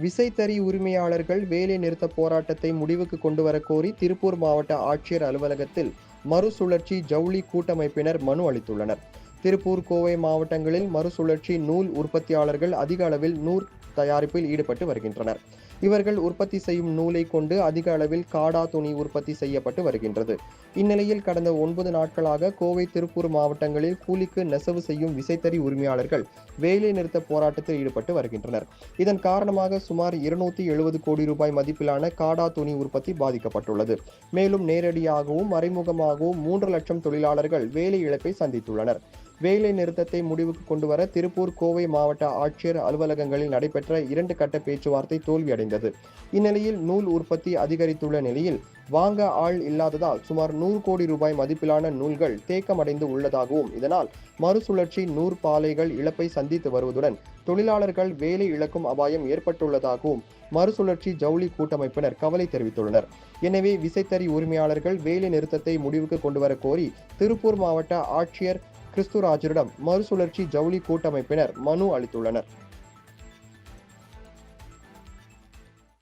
விசைத்தறி உரிமையாளர்கள் வேலை நிறுத்த போராட்டத்தை முடிவுக்கு கொண்டுவர கோரி திருப்பூர் மாவட்ட ஆட்சியர் அலுவலகத்தில் மறுசுழற்சி ஜவுளி கூட்டமைப்பினர் மனு அளித்துள்ளனர். திருப்பூர், கோவை மாவட்டங்களில் மறுசுழற்சி நூல் உற்பத்தியாளர்கள் அதிக அளவில் நூல் தயாரிப்பில் ஈடுபட்டு வருகின்றனர். இவர்கள் உற்பத்தி செய்யும் நூலை கொண்டு அதிக அளவில் காடா துணி உற்பத்தி செய்யப்பட்டு வருகின்றது. இந்நிலையில் கடந்த 9 நாட்களாக கோவை, திருப்பூர் மாவட்டங்களில் கூலிக்கு நெசவு செய்யும் விசைத்தறி உரிமையாளர்கள் வேலை நிறுத்த போராட்டத்தில் ஈடுபட்டு வருகின்றனர். இதன் காரணமாக சுமார் 270 கோடி ரூபாய் மதிப்பிலான காடா துணி உற்பத்தி பாதிக்கப்பட்டுள்ளது. மேலும் நேரடியாகவும் மறைமுகமாகவும் 3 லட்சம் தொழிலாளர்கள் வேலை இழப்பை சந்தித்துள்ளனர். வேலை நிறுத்தத்தை முடிவுக்கு கொண்டுவர திருப்பூர், கோவை மாவட்ட ஆட்சியர் அலுவலகங்களில் நடைபெற்ற 2 கட்ட பேச்சுவார்த்தை தோல்வியடைந்தது. இந்நிலையில் நூல் உற்பத்தி அதிகரித்துள்ள நிலையில் வாங்க ஆள் இல்லாததால் சுமார் 100 கோடி ரூபாய் மதிப்பிலான நூல்கள் தேக்கமடைந்து உள்ளதாகவும், இதனால் மறுசுழற்சி நூற்பாலைகள் இழப்பை சந்தித்து வருவதுடன் தொழிலாளர்கள் வேலை இழக்கும் அபாயம் ஏற்பட்டுள்ளதாகவும் மறுசுழற்சி ஜவுளி கூட்டமைப்பினர் கவலை தெரிவித்துள்ளனர். எனவே விசைத்தறி உரிமையாளர்கள் வேலை நிறுத்தத்தை முடிவுக்கு கொண்டுவர கோரி திருப்பூர் மாவட்ட ஆட்சியர் கிறிஸ்துராஜரிடம் மறுசுழற்சி ஜவுளி கூட்டமைப்பினர் மனு அளித்துள்ளனர்.